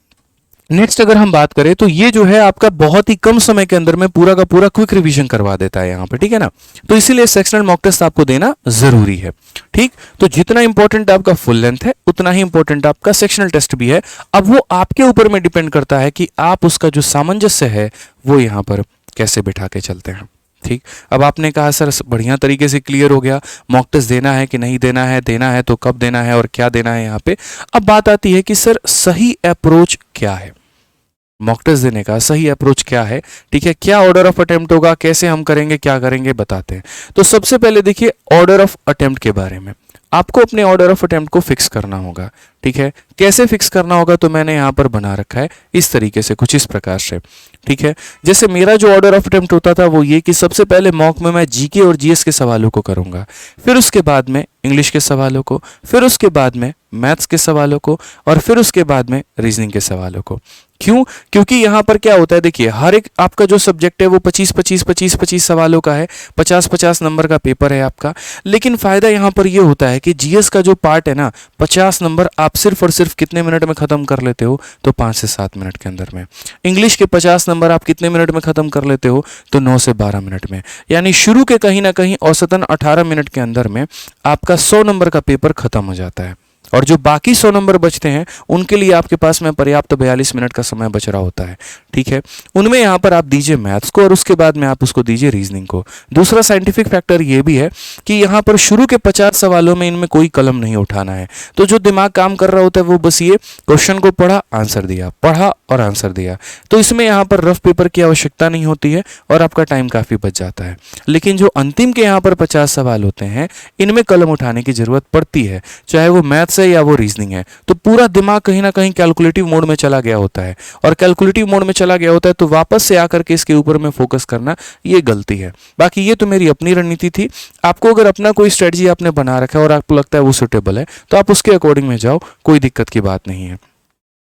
नेक्स्ट, अगर हम बात करें तो ये जो है आपका बहुत ही कम समय के अंदर में पूरा का पूरा क्विक रिवीजन करवा देता है यहाँ पे, ठीक है ना। तो इसीलिए सेक्शनल मॉक टेस्ट आपको देना जरूरी है, ठीक। तो जितना इंपॉर्टेंट आपका फुल लेंथ है उतना ही इंपॉर्टेंट आपका सेक्शनल टेस्ट भी है। अब वो आपके ऊपर में डिपेंड करता है कि आप उसका जो सामंजस्य है वो यहाँ पर कैसे बिठा के चलते हैं, ठीक। अब आपने कहा सर बढ़िया तरीके से क्लियर हो गया, मॉक टेस्ट देना है कि नहीं देना है तो कब देना है और क्या देना है यहाँ पे। अब बात आती है कि सर सही अप्रोच क्या है, मॉक टेस्ट देने का सही अप्रोच क्या है, ठीक है। क्या ऑर्डर ऑफ अटेम्प्ट होगा, कैसे हम करेंगे, क्या करेंगे, बताते हैं। तो सबसे पहले देखिए ऑर्डर ऑफ अटेम्प्ट के बारे में। आपको अपने ऑर्डर ऑफ अटेम्प्ट को फिक्स करना होगा, ठीक है। कैसे फिक्स करना होगा, तो मैंने यहाँ पर बना रखा है इस तरीके से, कुछ इस प्रकार से, ठीक है। जैसे मेरा जो ऑर्डर ऑफ अटेम्प्ट होता था वो ये कि सबसे पहले मॉक में मैं जीके और जीएस के सवालों को करूंगा, फिर उसके बाद में इंग्लिश के सवालों को, फिर उसके बाद में मैथ्स के सवालों को, और फिर उसके बाद में रीजनिंग के सवालों को। क्यों? क्योंकि यहाँ पर क्या होता है, देखिए हर एक आपका जो सब्जेक्ट है वो 25-25 सवालों का है, 50-50 नंबर का पेपर है आपका। लेकिन फायदा यहाँ पर ये होता है कि जीएस का जो पार्ट है ना, 50 नंबर आप सिर्फ और सिर्फ कितने मिनट में खत्म कर लेते हो, तो 5 से 7 मिनट के अंदर में। इंग्लिश के 50 नंबर आप कितने मिनट में खत्म कर लेते हो, तो 9 से 12 मिनट में। यानी शुरू के कहीं ना कहीं औसतन 18 मिनट के अंदर में आपका 100 नंबर का पेपर खत्म हो जाता है, और जो बाकी 100 नंबर बचते हैं उनके लिए आपके पास में पर्याप्त 42 मिनट का समय बच रहा होता है, ठीक है। उनमें यहाँ पर आप दीजिए मैथ्स को और उसके बाद में आप उसको दीजिए रीजनिंग को। दूसरा साइंटिफिक फैक्टर ये भी है कि यहाँ पर शुरू के 50 सवालों में इनमें कोई कलम नहीं उठाना है। तो जो दिमाग काम कर रहा होता है वो बस ये क्वेश्चन को पढ़ा, आंसर दिया, पढ़ा और आंसर दिया। तो इसमें यहाँ पर रफ पेपर की आवश्यकता नहीं होती है और आपका टाइम काफ़ी बच जाता है। लेकिन जो अंतिम के यहाँ पर 50 सवाल होते हैं इनमें कलम उठाने की जरूरत पड़ती है, चाहे वो मैथ्स है या वो रीजनिंग है। तो पूरा दिमाग कहीं ना कहीं कैलकुलेटिव मोड में चला गया होता है, और कैलकुलेटिव मोड में चला गया होता है तो वापस से आकर के इसके ऊपर में फोकस करना ये गलती है। बाकी ये तो मेरी अपनी रणनीति थी। आपको अगर अपना कोई स्ट्रेटजी आपने बना रखा है और आपको लगता है वो सुटेबल है तो आप उसके अकॉर्डिंग में जाओ, कोई दिक्कत की बात नहीं है।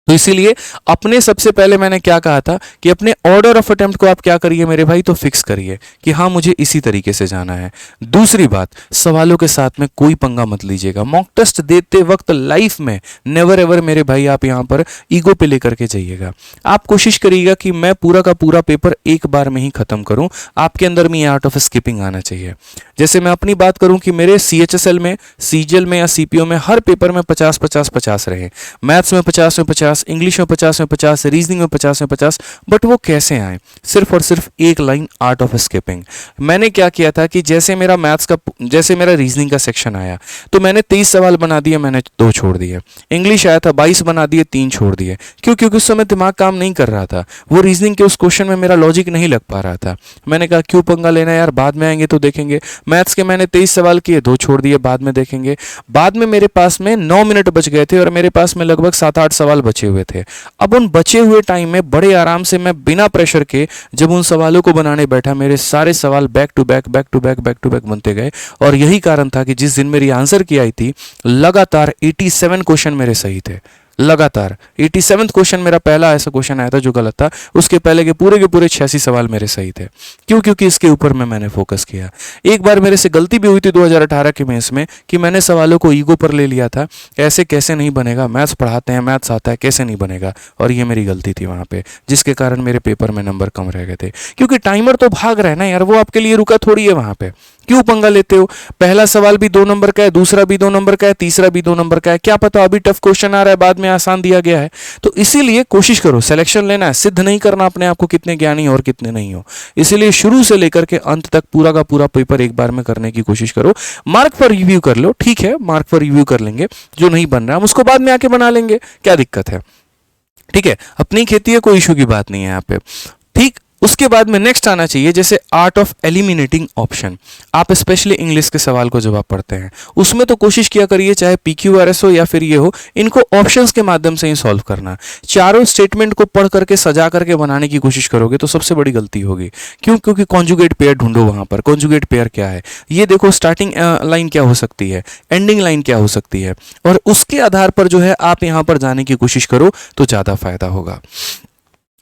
तो इसीलिए अपने सबसे पहले मैंने क्या कहा था कि अपने ऑर्डर ऑफ अटेम्प्ट को आप क्या करिए मेरे भाई, तो फिक्स करिए कि हाँ मुझे इसी तरीके से जाना है। दूसरी बात, सवालों के साथ में कोई पंगा मत लीजिएगा। मॉक टेस्ट देते वक्त लाइफ में नेवर एवर मेरे भाई आप यहाँ पर ईगो पे लेकर के जाइएगा। आप कोशिश करिएगा कि मैं पूरा का पूरा पेपर एक बार में ही खत्म करूं। आपके अंदर में आर्ट ऑफ स्किपिंग आना चाहिए। जैसे मैं अपनी बात करूं कि मेरे CHSL में, सीजीएल में या CPO में हर पेपर में 50-50-50 रहे, मैथ्स में 50 में 50, इंग्लिश में 50 में 50, रीजनिंग में 50 में 50। बट वो कैसे आए? सिर्फ और सिर्फ एक लाइन, आर्ट ऑफ स्किपिंग। मैंने क्या किया था कि जैसे मेरा मैथ्स का, जैसे मेरा रीजनिंग का सेक्शन आया तो मैंने 23 सवाल बना दिए, मैंने 2 छोड़ दिए। इंग्लिश आया था 22 बना दिए, 3 छोड़ दिए। क्यों? क्योंकि उस समय दिमाग काम नहीं कर रहा था, वो रीजनिंग के उस क्वेश्चन में मेरा लॉजिक नहीं लग पा रहा था। मैंने कहा क्यों पंगा लेना यार, बाद में आएंगे तो देखेंगे। मैथ्स के मैंने 23 सवाल किए, 2 छोड़ दिए, बाद में देखेंगे। बाद में मेरे पास में 9 मिनट बच गए थे और मेरे पास में लगभग 7-8 सवाल बचे हुए थे। अब उन बचे हुए टाइम में बड़े आराम से मैं बिना प्रेशर के जब उन सवालों को बनाने बैठा, मेरे सारे सवाल बैक टू बैक बनते गए। और यही कारण था कि जिस दिन मेरी आंसर की आई थी, लगातार 87 क्वेश्चन मेरे सही थे। लगातार 87 क्वेश्चन मेरा पहला ऐसा क्वेश्चन आया था जो गलत था, उसके पहले के पूरे 86 सवाल मेरे सही थे। क्यों? क्योंकि इसके ऊपर में मैंने फोकस किया। एक बार मेरे से गलती भी हुई थी 2018 के मेंस में कि मैंने सवालों को ईगो पर ले लिया था, ऐसे कैसे नहीं बनेगा, मैथ्स पढ़ाते हैं, मैथ्स आता है, कैसे नहीं बनेगा। और ये मेरी गलती थी वहाँ पे, जिसके कारण मेरे पेपर में नंबर कम रह गए थे। क्योंकि टाइमर तो भाग रहा है ना यार, वो आपके लिए रुका थोड़ी है वहाँ पे। क्यों पंगा लेते हो? पहला सवाल भी 2 नंबर का है, दूसरा भी 2 नंबर का है, तीसरा भी 2 नंबर का है। क्या पता अभी टफ क्वेश्चन आ रहा है, बाद में आसान दिया गया है। तो इसीलिए कोशिश करो, सिलेक्शन लेना है, सिद्ध नहीं करना अपने आप को कितने ज्ञानी हो और कितने नहीं हो। इसीलिए शुरू से लेकर के अंत तक पूरा का पूरा पेपर एक बार में करने की कोशिश करो। मार्क पर रिव्यू कर लो, ठीक है, मार्क पर रिव्यू कर लेंगे, जो नहीं बन रहा हम उसको बाद में आके बना लेंगे, क्या दिक्कत है? ठीक है, अपनी खेती है, कोई इशू की बात नहीं है यहाँ पे। ठीक, उसके बाद में नेक्स्ट आना चाहिए जैसे आर्ट ऑफ एलिमिनेटिंग ऑप्शन। आप स्पेशली इंग्लिश के सवाल को जब आप पढ़ते हैं, उसमें तो कोशिश किया करिए, चाहे PQRS हो या फिर ये हो, इनको ऑप्शंस के माध्यम से ही सॉल्व करना। चारों स्टेटमेंट को पढ़ करके सजा करके बनाने की कोशिश करोगे तो सबसे बड़ी गलती होगी। क्यों? क्योंकि कॉन्जुगेट पेयर ढूंढो वहां पर। कॉन्जुगेट पेयर क्या है ये देखो, स्टार्टिंग लाइन क्या हो सकती है, एंडिंग लाइन क्या हो सकती है, और उसके आधार पर जो है आप यहां पर जाने की कोशिश करो तो ज्यादा फायदा होगा।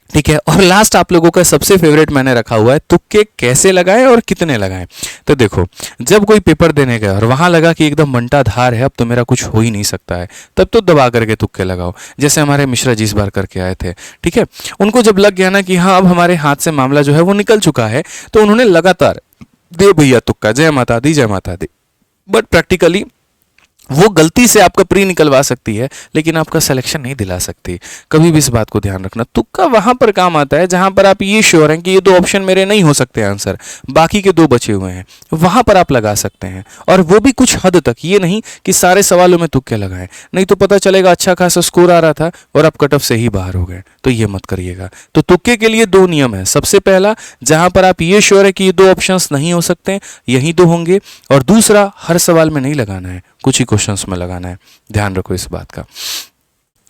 ठीक है, और लास्ट आप लोगों का सबसे फेवरेट मैंने रखा हुआ है, तुक्के कैसे लगाएं और कितने लगाएं। तो देखो, जब कोई पेपर देने गया और वहां लगा कि एकदम मंटा धार है, अब तो मेरा कुछ हो ही नहीं सकता है, तब तो दबा करके तुक्के लगाओ। जैसे हमारे मिश्रा जी इस बार करके आए थे, ठीक है, उनको जब लग गया ना कि हाँ अब हमारे हाथ से मामला जो है वो निकल चुका है, तो उन्होंने लगातार दे भैया तुक्का, जय माता दी जय माता दी। बट प्रैक्टिकली वो गलती से आपका प्री निकलवा सकती है, लेकिन आपका सिलेक्शन नहीं दिला सकती। कभी भी इस बात को ध्यान रखना। तुक्का वहां पर काम आता है जहां पर आप ये श्योर हैं कि ये 2 ऑप्शन मेरे नहीं हो सकते आंसर, बाकी के 2 बचे हुए हैं, वहां पर आप लगा सकते हैं। और वो भी कुछ हद तक, ये नहीं कि सारे सवालों में तुक्के लगाएं, नहीं तो पता चलेगा अच्छा खासा स्कोर आ रहा था और आप कट ऑफ से ही बाहर हो गए, तो ये मत करिएगा। तो तुक्के के लिए 2 नियम है। सबसे पहला, जहां पर आप ये श्योर है कि ये 2 ऑप्शंस नहीं हो सकते, यही 2 होंगे। और दूसरा, हर सवाल में नहीं लगाना है, कुछ ही क्वेश्चंस में लगाना है, ध्यान रखो इस बात का।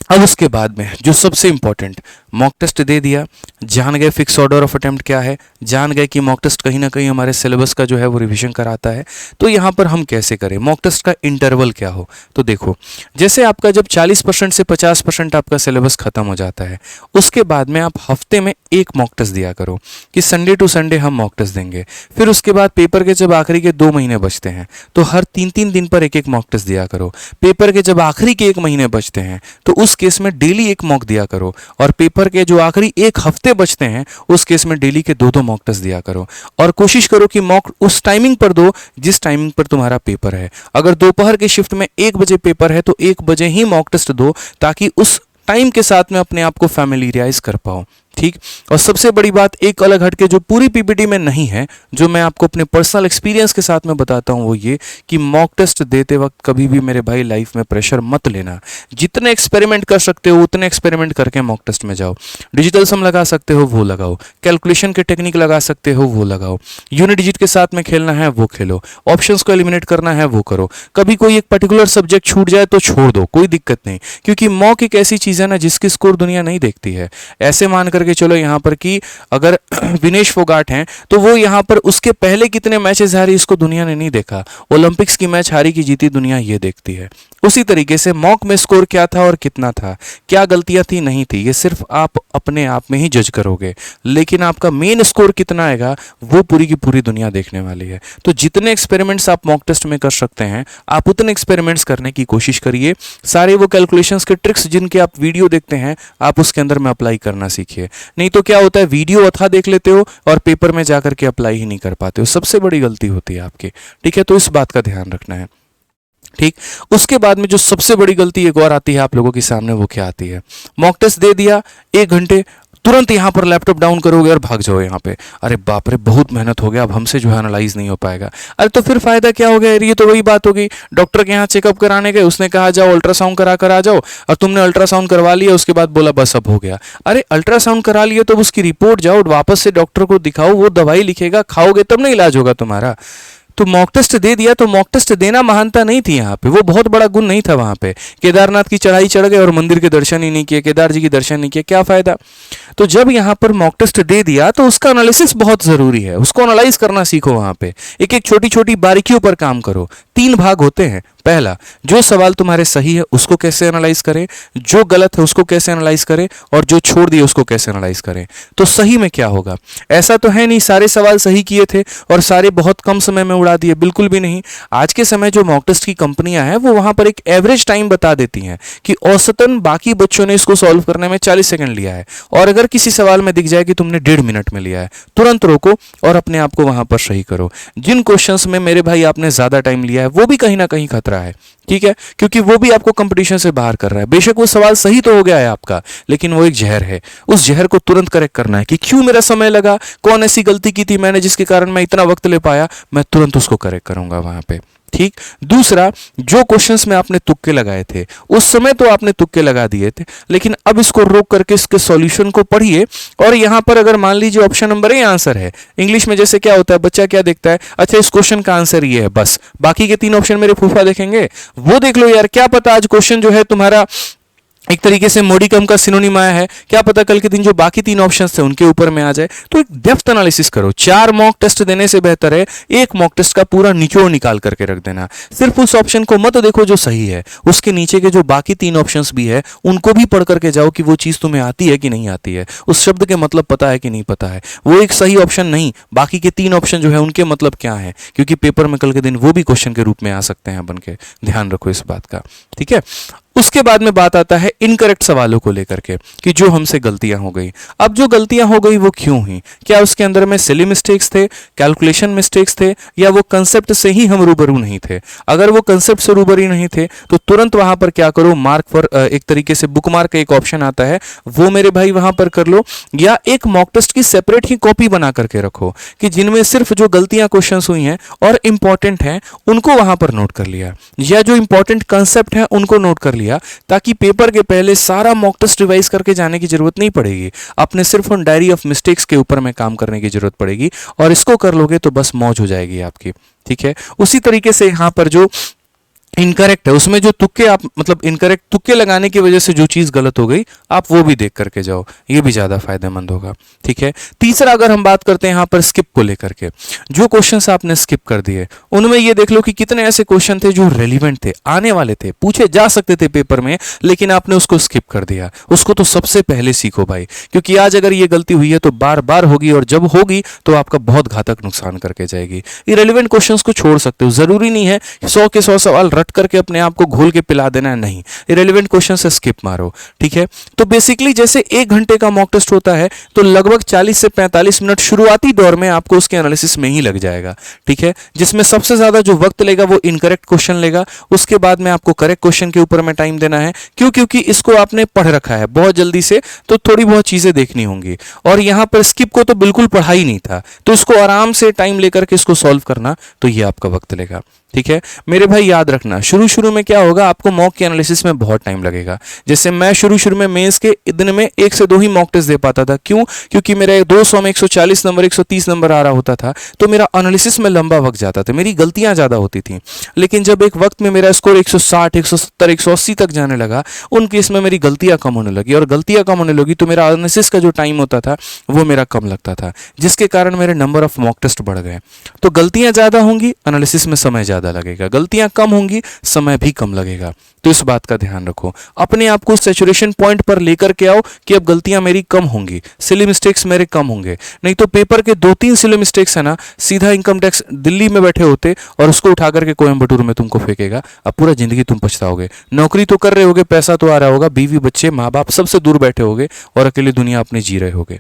अब उसके बाद में जो सबसे इंपॉर्टेंट, मॉक टेस्ट दे दिया, जान गए फिक्स ऑर्डर ऑफ अटेम्प्ट क्या है, जान गए कि मॉक टेस्ट कहीं ना कहीं हमारे सिलेबस का जो है वो रिवीजन कराता है। तो यहाँ पर हम कैसे करें, मॉक टेस्ट का इंटरवल क्या हो। तो देखो, जैसे आपका जब 40% से 50% आपका सिलेबस खत्म हो जाता है, उसके बाद में आप हफ्ते में एक मॉक टेस्ट दिया करो कि संडे टू संडे हम मॉक टेस्ट देंगे। फिर उसके बाद पेपर के जब आखिरी के 2 महीने बचते हैं तो हर 3-3 दिन पर एक मॉक टेस्ट दिया करो। पेपर के जब आखिरी के 1 महीने बचते हैं तो उस केस में डेली एक मॉक दिया करो। और पेपर के जो आखिरी 1 हफ्ते बचते हैं उस केस में डेली के 2-2 मॉक टेस्ट दिया करो। और कोशिश करो कि मॉक उस टाइमिंग पर दो जिस टाइमिंग पर तुम्हारा पेपर है। अगर दोपहर के शिफ्ट में 1 बजे पेपर है तो 1 बजे ही मॉक टेस्ट दो, ताकि उस टाइम के साथ में अपने आप को फैमिलियराइज कर पाओ। ठीक, और सबसे बड़ी बात एक अलग हटके जो पूरी पीपीटी में नहीं है, जो मैं आपको अपने पर्सनल एक्सपीरियंस के साथ में बताता हूं, वो ये कि मॉक टेस्ट देते वक्त कभी भी मेरे भाई लाइफ में प्रेशर मत लेना। जितने एक्सपेरिमेंट कर सकते हो उतने एक्सपेरिमेंट करके मॉक टेस्ट में जाओ। डिजिटल सम लगा सकते हो वो लगाओ, कैलकुलेशन के टेक्निक लगा सकते हो वो लगाओ, यूनिट डिजिट के साथ में खेलना है वो खेलो, ऑप्शंस को एलिमिनेट करना है वो करो। कभी कोई एक पर्टिकुलर सब्जेक्ट छूट जाए तो छोड़ दो, कोई दिक्कत नहीं, क्योंकि मॉक एक ऐसी चीज है ना जिसकी स्कोर दुनिया नहीं देखती है। ऐसे मान करके चलो यहाँ पर कि अगर विनेश फोगाट हैं तो वो यहाँ पर उसके पहले कितने मैचेस हारी इसको दुनिया ने नहीं देखा। ओलंपिक्स की मैच हारी की जीती दुनिया ये देखती है। उसी तरीके से मॉक में स्कोर क्या था और कितना था, क्या गलतियां थी नहीं थी, ये सिर्फ आप अपने आप में ही जज करोगे, लेकिन आपका मेन स्कोर कितना आएगा वो पूरी की पूरी दुनिया देखने वाली है। तो जितने एक्सपेरिमेंट्स आप मॉक टेस्ट में कर सकते हैं आप उतने एक्सपेरिमेंट्स करने की कोशिश करिए। सारे वो कैलकुलेशंस के ट्रिक्स जिनके आप वीडियो देखते हैं आप उसके अंदर में अप्लाई करना सीखिए। नहीं तो क्या होता है, वीडियो अथा देख लेते हो और पेपर में जाकर के अप्लाई ही नहीं कर पाते हो, सबसे बड़ी गलती होती है आपकी। ठीक है, तो इस बात का ध्यान रखना है। ठीक, उसके बाद में जो सबसे बड़ी गलती एक और आती है आप लोगों के सामने, वो क्या आती है, मॉक टेस्ट दे दिया 1 घंटे, तुरंत यहाँ पर लैपटॉप डाउन करोगे और भाग जाओ यहाँ पे, अरे बाप रे बहुत मेहनत हो गया, अब हमसे जो है एनालाइज नहीं हो पाएगा। अरे तो फिर फायदा क्या हो गया, ये तो वही बात हो गई, डॉक्टर के यहाँ चेकअप कराने गए, उसने कहा जाओ अल्ट्रासाउंड करा कर आ जाओ, और तुमने अल्ट्रासाउंड करवा लिया, उसके बाद बोला बस अब हो गया। अरे अल्ट्रासाउंड करा लिए तो उसकी रिपोर्ट जाओ वापस से डॉक्टर को दिखाओ, वो दवाई लिखेगा, खाओगे तब ना इलाज होगा तुम्हारा। तो मॉक टेस्ट दे दिया, तो मॉक टेस्ट देना महानता नहीं थी यहाँ पे, वो बहुत बड़ा गुण नहीं था वहां पे। केदारनाथ की चढ़ाई चढ़ गए और मंदिर के दर्शन ही नहीं किए, केदार जी की दर्शन नहीं किए, क्या फायदा। तो जब यहाँ पर मॉक टेस्ट दे दिया तो उसका एनालिसिस बहुत जरूरी है, उसको एनालाइज करना सीखो। वहां पे एक एक छोटी छोटी बारीकियों पर काम करो। 3 भाग होते हैं। पहला, जो सवाल तुम्हारे सही है उसको कैसे एनालाइज करें, जो गलत है उसको कैसे एनालाइज करें, और जो छोड़ दिए उसको कैसे एनालाइज करें। तो सही में क्या होगा, ऐसा तो है नहीं सारे सवाल सही किए थे और सारे बहुत कम समय में उड़ा दिए, बिल्कुल भी नहीं। आज के समय जो मॉक टेस्ट की कंपनियां हैं वो वहां पर एक एवरेज टाइम बता देती हैं कि औसतन बाकी बच्चों ने इसको सॉल्व करने में 40 सेकंड लिया है, और अगर किसी सवाल में दिख जाए कि तुमने 1.5 मिनट में लिया है, तुरंत रोको और अपने आप को वहां पर सही करो। जिन क्वेश्चंस में मेरे भाई आपने ज्यादा टाइम लिया है वो भी कहीं ना कहीं खतरा है, ठीक है, क्योंकि वो भी आपको कंपटीशन से बाहर कर रहा है। बेशक वो सवाल सही तो हो गया है आपका, लेकिन वो एक जहर है। उस जहर को तुरंत करेक्ट करना है कि क्यों मेरा समय लगा, कौन ऐसी गलती की थी मैंने जिसके कारण मैं इतना वक्त ले पाया, मैं तुरंत उसको करेक्ट करूंगा वहां पे, ठीक। दूसरा, जो क्वेश्चंस में आपने तुक्के लगाए थे उस समय तो आपने तुक्के लगा दिए थे, लेकिन अब इसको रोक करके इसके सॉल्यूशन को पढ़िए। और यहां पर अगर मान लीजिए ऑप्शन नंबर ए आंसर है, इंग्लिश में जैसे क्या होता है, बच्चा क्या देखता है, अच्छा इस क्वेश्चन का आंसर ये है, बस बाकी के 3 ऑप्शन मेरे फूफा देखेंगे, वो देख लो यार, क्या पता आज क्वेश्चन जो है तुम्हारा एक तरीके से मोडिकम का सिनोनिम आया है, क्या पता कल के दिन जो बाकी 3 ऑप्शंस थे उनके ऊपर में आ जाए। तो एक डेप्थ एनालिसिस करो। 4 मॉक टेस्ट देने से बेहतर है एक मॉक टेस्ट का पूरा निचोड़ निकाल करके रख देना। सिर्फ उस ऑप्शन को मत देखो जो सही है, उसके नीचे के जो बाकी 3 ऑप्शंस भी है उनको भी पढ़ करके जाओ कि वो चीज तुम्हें आती है कि नहीं आती है, उस शब्द के मतलब पता है कि नहीं पता है। वो एक सही ऑप्शन नहीं, बाकी के 3 ऑप्शन जो है उनके मतलब क्या है, क्योंकि पेपर में कल के दिन वो भी क्वेश्चन के रूप में आ सकते हैं बन के, ध्यान रखो इस बात का, ठीक है। उसके बाद में बात आता है इनकरेक्ट सवालों को लेकर के कि जो हमसे गलतियां हो गई। अब जो गलतियां हो गई वो क्यों हुई, क्या उसके अंदर में सिली मिस्टेक्स थे, कैलकुलेशन मिस्टेक्स थे, या वो कंसेप्ट से ही हम रूबरू नहीं थे। अगर वो कंसेप्ट से रूबरू नहीं थे तो तुरंत वहां पर क्या करो, मार्क फॉर, एक तरीके से बुक मार्क का एक ऑप्शन आता है वो मेरे भाई वहां पर कर लो, या एक मॉक टेस्ट की सेपरेट ही कॉपी बना करके रखो कि जिनमें सिर्फ जो गलतियां क्वेश्चंस हुई हैं और इंपॉर्टेंट हैं उनको वहां पर नोट कर लिया, या जो इंपॉर्टेंट कंसेप्ट है उनको नोट कर लिया, ताकि पेपर के पहले सारा मॉक टेस्ट रिवाइज करके जाने की जरूरत नहीं पड़ेगी। अपने सिर्फ उन डायरी ऑफ मिस्टेक्स के ऊपर में काम करने की जरूरत पड़ेगी, और इसको कर लोगे तो बस मौज हो जाएगी आपकी, ठीक है। उसी तरीके से यहां पर जो इनकरेक्ट है उसमें जो तुक्के आप मतलब इनकरेक्ट तुक्के लगाने की वजह से जो चीज गलत हो गई आप वो भी देख करके जाओ, ये भी ज्यादा फायदेमंद होगा, ठीक है। तीसरा, अगर हम बात करते हैं यहां पर स्किप को लेकर के, जो क्वेश्चंस आपने स्किप कर दिए उनमें ये देख लो कि कितने ऐसे क्वेश्चन थे जो रेलिवेंट थे, आने वाले थे, पूछे जा सकते थे पेपर में, लेकिन आपने उसको स्किप कर दिया। उसको तो सबसे पहले सीखो भाई, क्योंकि आज अगर ये गलती हुई है तो बार बार होगी, और जब होगी तो आपका बहुत घातक नुकसान करके जाएगी। इरेलीवेंट क्वेश्चंस को छोड़ सकते हो, जरूरी नहीं है 100 के 100 सवाल रट करके अपने आप को घोल के पिला देना है, नहीं, इरेलीवेंट क्वेश्चन से स्किप मारो, ठीक है। तो बेसिकली जैसे 1 घंटे का मॉक टेस्ट होता है तो लगभग 40 से 45 मिनट शुरुआती दौर में आपको उसके एनालिसिस में ही लग जाएगा, ठीक है, जिसमें सबसे ज्यादा जो वक्त लेगा वो इनकरेक्ट क्वेश्चन लेगा। उसके बाद में आपको करेक्ट क्वेश्चन के ऊपर में टाइम देना है, क्योंकि इसको आपने पढ़ रखा है बहुत जल्दी से, तो थोड़ी बहुत चीजें देखनी होंगी, और यहां पर स्किप को तो बिल्कुल पढ़ा ही नहीं था, तो इसको आराम से टाइम लेकर के इसको सॉल्व करना, तो ये आपका वक्त लेगा, ठीक है। मेरे भाई याद रखना, शुरू में क्या होगा, आपको मॉक के एनालिसिस में बहुत टाइम लगेगा। जैसे मैं शुरू में मेंस के दिन में 1 से 2 ही मॉक टेस्ट दे पाता था, क्यों, क्योंकि मेरे 200 में 140 नंबर 130 नंबर आ रहा होता था, तो मेरा एनालिसिस में लंबा वक्त जाता था, मेरी गलतियां ज्यादा होती थी। लेकिन जब एक वक्त में मेरा स्कोर 160 170 180 तक जाने लगा, उन केस में मेरी गलतियां कम होने लगी, और गलतियां कम होने लगी तो मेरा एनालिसिस का जो टाइम होता था वो मेरा कम लगता था, जिसके कारण मेरे नंबर ऑफ मॉक टेस्ट बढ़ गए। तो गलतियां ज्यादा होंगी, एनालिसिस में समय ज्यादा लगेगा, गलतियां कम होंगी, समय भी कम लगेगा। तो इस बात का ध्यान रखो, अपने आप को सैचुरेशन पॉइंट पर लेकर के आओ कि अब गलतियां मेरी कम होंगी, सिली मिस्टेक्स मेरे कम होंगे। नहीं तो पेपर के 2-3 सिली मिस्टेक्स है ना, सीधा इनकम टैक्स दिल्ली में बैठे होते और उसको उठा करके कोयम्बटूर में तुमको फेंकेगा, अब पूरा जिंदगी तुम पछताओगे। नौकरी तो कर रहे होगे, पैसा तो आ रहा होगा, बीवी बच्चे माँ बाप सबसे दूर बैठे होगे और अकेले दुनिया अपनी जी रहे होगे,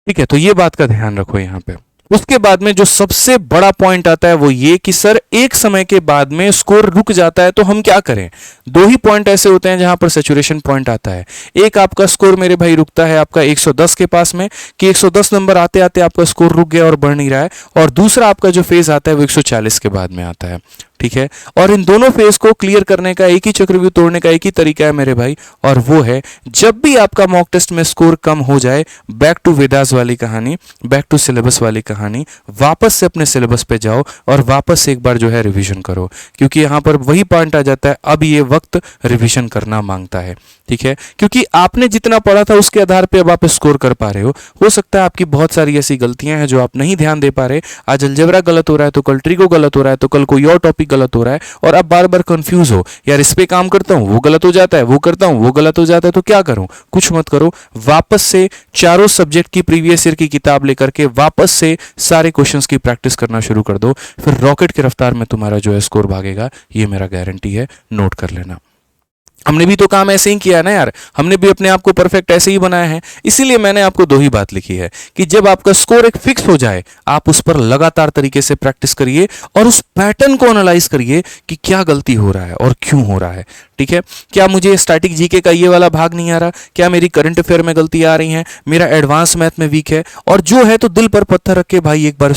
ठीक है। तो ये बात का ध्यान रखो यहाँ पे। उसके बाद में जो सबसे बड़ा पॉइंट आता है वो ये कि सर एक समय के बाद में स्कोर रुक जाता है तो हम क्या करें। 2 ही पॉइंट ऐसे होते हैं जहां पर सैचुरेशन पॉइंट आता है। एक आपका स्कोर मेरे भाई रुकता है आपका 110 के पास में, कि 110 नंबर आते आते आपका स्कोर रुक गया और बढ़ नहीं रहा है, और दूसरा आपका जो फेज आता है वो 140 के बाद में आता है, ठीक है। और इन दोनों फेज को क्लियर करने का, एक ही चक्रव्यूह तोड़ने का एक ही तरीका है मेरे भाई, और वो है जब भी आपका मॉक टेस्ट में स्कोर कम हो जाए, बैक टू वेदास वाली कहानी, बैक टू सिलेबस वाली कहानी, वापस से अपने सिलेबस पे जाओ और वापस से एक बार जो है रिवीजन करो, क्योंकि यहां पर वही पॉइंट आ जाता है, अब ये वक्त रिवीजन करना मांगता है, ठीक है। क्योंकि आपने जितना पढ़ा था उसके आधार पे अब आप स्कोर कर पा रहे हो सकता है आपकी बहुत सारी ऐसी गलतियां हैं जो आप नहीं ध्यान दे पा रहे, आज अलजेब्रा गलत हो रहा है तो कल ट्रिको गलत हो रहा है तो कल कोई और टॉपिक गलत हो रहा है, और आप बार बार कंफ्यूज हो, यार इस पे काम करता हूं वो गलत हो जाता है, वो करता हूं वो गलत हो जाता है, तो क्या करूं? कुछ मत करो, वापस से चारों सब्जेक्ट की प्रीवियस ईयर की किताब लेकर के वापस से सारे क्वेश्चंस की प्रैक्टिस करना शुरू कर दो, फिर रॉकेट की रफ्तार में तुम्हारा जो है स्कोर भागेगा, ये मेरा गारंटी है, नोट कर लेना। हमने भी तो काम ऐसे ही किया ना यार, हमने भी अपने आप को परफेक्ट ऐसे ही बनाया है, इसीलिए मैंने आपको दो ही बात लिखी है कि जब आपका स्कोर एक फिक्स हो जाए, आप उस पर लगातार तरीके से प्रैक्टिस करिए और उस पैटर्न को एनालाइज करिए कि क्या गलती हो रहा है और क्यों हो रहा है, ठीक है। क्या मुझे स्टैटिक जीके का ये वाला भाग नहीं आ रहा, क्या मेरी करंट अफेयर में गलती आ रही है, मेरा एडवांस मैथ में वीक है, और जो है तो दिल पर पत्थर रख के भाई एक बार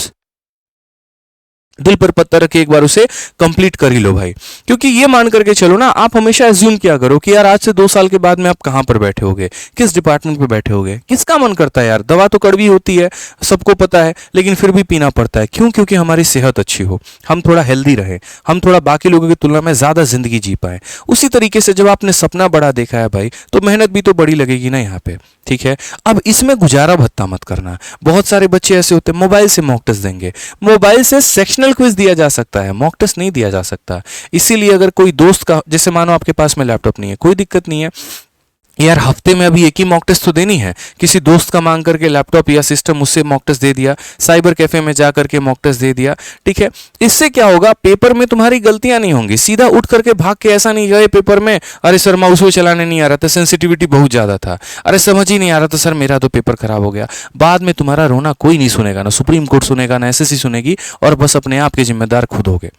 दिल पर पत्थर रखे एक बार उसे कंप्लीट कर ही लो भाई। क्योंकि ये मान करके चलो ना, आप हमेशा एज्यूम किया करो कि यार आज से 2 साल के बाद में आप कहां पर बैठे होगे, किस डिपार्टमेंट पे बैठे होगे। किसका मन करता है यार, दवा तो कड़वी होती है सबको पता है, लेकिन फिर भी पीना पड़ता है, क्यों? क्योंकि हमारी सेहत अच्छी हो, हम थोड़ा हेल्दी रहे, हम थोड़ा बाकी लोगों की तुलना में ज्यादा जिंदगी जी पाए। उसी तरीके से जब आपने सपना बड़ा देखा है भाई, तो मेहनत भी तो बड़ी लगेगी ना यहाँ पे, ठीक है। अब इसमें गुजारा भत्ता मत करना। बहुत सारे बच्चे ऐसे होते हैं मोबाइल से मॉक टेस्ट देंगे, मोबाइल से सेक्शनल क्विज दिया जा सकता है, मॉक टेस्ट नहीं दिया जा सकता। इसीलिए अगर कोई दोस्त का, जैसे मानो आपके पास में लैपटॉप नहीं है, कोई दिक्कत नहीं है यार, हफ्ते में अभी एक ही मॉक टेस्ट तो देनी है, किसी दोस्त का मांग करके लैपटॉप या सिस्टम उससे मॉक टेस्ट दे दिया, साइबर कैफे में जा करके मॉक टेस्ट दे दिया, ठीक है। इससे क्या होगा, पेपर में तुम्हारी गलतियां नहीं होंगी, सीधा उठ करके भाग के ऐसा नहीं गए पेपर में, अरे सर माउस वो चलाने नहीं आ रहा था, सेंसिटिविटी बहुत ज्यादा था, अरे समझ ही नहीं आ रहा था सर मेरा तो पेपर खराब हो गया। बाद में तुम्हारा रोना कोई नहीं सुनेगा, ना सुप्रीम कोर्ट सुनेगा, ना एसएससी सुनेगी, और बस अपने आप के जिम्मेदार खुद होगे।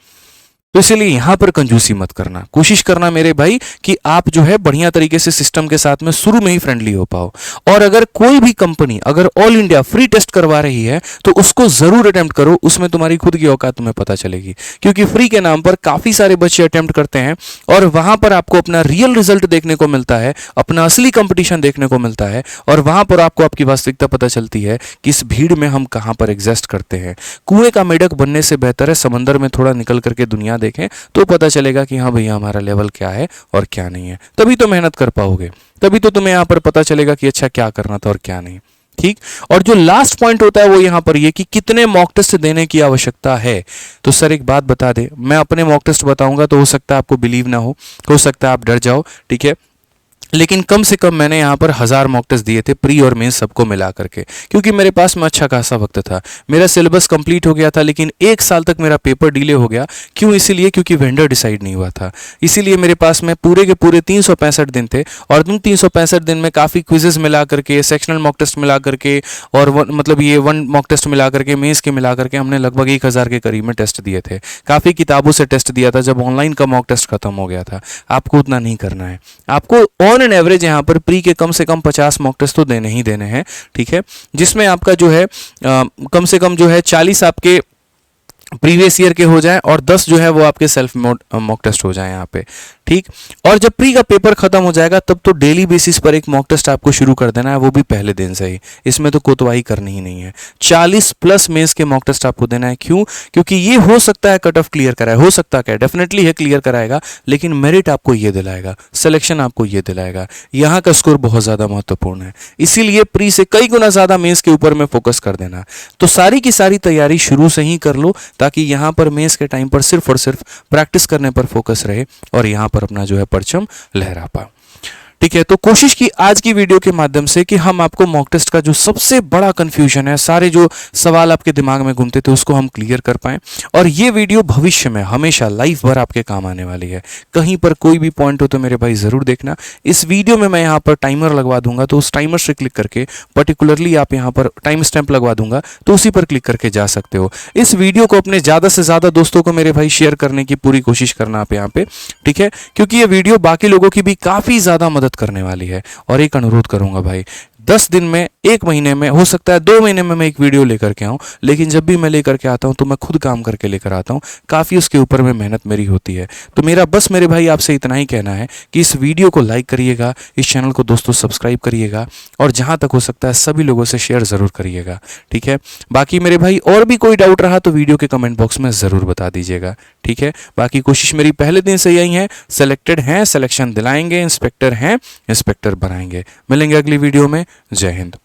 तो इसलिए यहां पर कंजूसी मत करना, कोशिश करना मेरे भाई कि आप जो है बढ़िया तरीके से सिस्टम के साथ में शुरू में ही फ्रेंडली हो पाओ। और अगर कोई भी कंपनी अगर ऑल इंडिया फ्री टेस्ट करवा रही है तो उसको जरूर अटेम्प्ट करो, उसमें तुम्हारी खुद की औकात तुम्हें पता चलेगी। क्योंकि फ्री के नाम पर काफी सारे बच्चे अटेम्प्ट करते हैं और वहां पर आपको अपना रियल रिजल्ट देखने को मिलता है, अपना असली कंपटीशन देखने को मिलता है, और वहां पर आपको आपकी वास्तविकता पता चलती है कि इस भीड़ में हम कहां पर एग्जिस्ट करते हैं। कुएं का मेढक बनने से बेहतर है समंदर में थोड़ा निकल करके दुनिया देखें, तो पता चलेगा कि हाँ भैया हमारा लेवल क्या है और क्या नहीं है। तभी तो मेहनत कर पाओगे, तभी तो तुम्हें यहाँ पर पता चलेगा कि अच्छा क्या करना था और क्या नहीं, ठीक। और जो लास्ट पॉइंट होता है वो यहाँ पर ये कि कितने मॉक टेस्ट देने की आवश्यकता है। तो सर एक बात बता दे, मैं अपने मॉक टेस्ट बताऊंगा तो हो सकता है आपको बिलीव ना हो सकता है आप डर जाओ, ठीक है, लेकिन कम से कम मैंने यहाँ पर 1000 मॉक टेस्ट दिए थे, प्री और मेंस सबको मिला करके, क्योंकि मेरे पास में अच्छा खासा वक्त था, मेरा सिलेबस कंप्लीट हो गया था, लेकिन 1 साल तक मेरा पेपर डिले हो गया। क्यों? इसीलिए क्योंकि वेंडर डिसाइड नहीं हुआ था। इसीलिए मेरे पास में पूरे के पूरे 365 दिन थे, और उन 365 दिन में काफ़ी क्विजेज मिला करके, सेक्शनल मॉक टेस्ट मिला करके, और मतलब ये 1 मॉक टेस्ट मिला करके, मेंस के मिला करके हमने लगभग 1000 के करीब में टेस्ट दिए थे। काफ़ी किताबों से टेस्ट दिया था जब ऑनलाइन का मॉक टेस्ट खत्म हो गया था। आपको उतना नहीं करना है, आपको ऑन एन एवरेज यहाँ पर प्री के कम से कम 50 मॉक टेस्ट तो देने ही देने हैं, ठीक है, जिसमें आपका जो है कम से कम जो है 40 आपके प्रीवियस ईयर के हो जाए और 10 जो है वो आपके सेल्फ मॉक टेस्ट हो जाए यहाँ पे, ठीक। और जब प्री का पेपर खत्म हो जाएगा तब तो डेली बेसिस पर एक मॉक टेस्ट आपको शुरू कर देना है, वो भी पहले दिन से ही, इसमें तो कोतवाही करनी ही नहीं है। 40 प्लस मेंस के मॉक टेस्ट आपको देना है। क्यों? क्योंकि ये हो सकता है कट ऑफ क्लियर कराए, हो सकता है, डेफिनेटली है क्लियर कराएगा, लेकिन मेरिट आपको ये दिलाएगा, सिलेक्शन आपको ये दिलाएगा। यहाँ का स्कोर बहुत ज्यादा महत्वपूर्ण है, इसीलिए प्री से कई गुना ज्यादा मेंस के ऊपर में फोकस कर देना। तो सारी की सारी तैयारी शुरू से ही कर लो, ताकि यहां पर मेंस के टाइम पर सिर्फ और सिर्फ प्रैक्टिस करने पर फोकस रहे और यहां पर अपना जो है परचम लहरा पाओ, ठीक है। तो कोशिश की आज की वीडियो के माध्यम से कि हम आपको मॉक टेस्ट का जो सबसे बड़ा कंफ्यूजन है, सारे जो सवाल आपके दिमाग में घूमते थे उसको हम क्लियर कर पाएं। और ये वीडियो भविष्य में हमेशा लाइफ भर आपके काम आने वाली है। कहीं पर कोई भी पॉइंट हो तो मेरे भाई जरूर देखना। इस वीडियो में मैं यहाँ पर टाइमर लगवा दूंगा, तो उस टाइमर से क्लिक करके पर्टिकुलरली आप यहाँ पर टाइम स्टैंप लगवा दूंगा, तो उसी पर क्लिक करके जा सकते हो। इस वीडियो को अपने ज्यादा से ज्यादा दोस्तों को मेरे भाई शेयर करने की पूरी कोशिश करना आप यहाँ पे, ठीक है, क्योंकि ये वीडियो बाकी लोगों की भी काफी ज्यादा मदद करने वाली है। और एक अनुरोध करूंगा भाई, 10 दिन में, 1 महीने में, हो सकता है 2 महीने में मैं एक वीडियो लेकर के आऊँ, लेकिन जब भी मैं लेकर के आता हूँ तो मैं खुद काम करके लेकर आता हूँ। काफ़ी उसके ऊपर में मेहनत मेरी होती है। तो मेरा बस मेरे भाई आपसे इतना ही कहना है कि इस वीडियो को लाइक करिएगा, इस चैनल को दोस्तों सब्सक्राइब करिएगा और जहाँ तक हो सकता है सभी लोगों से शेयर ज़रूर करिएगा, ठीक है। बाकी मेरे भाई और भी कोई डाउट रहा तो वीडियो के कमेंट बॉक्स में ज़रूर बता दीजिएगा, ठीक है। बाकी कोशिश मेरी पहले दिन से यही है, सेलेक्टेड हैं सिलेक्शन दिलाएंगे, इंस्पेक्टर हैं इंस्पेक्टर बनाएंगे। मिलेंगे अगली वीडियो में। जय हिंद।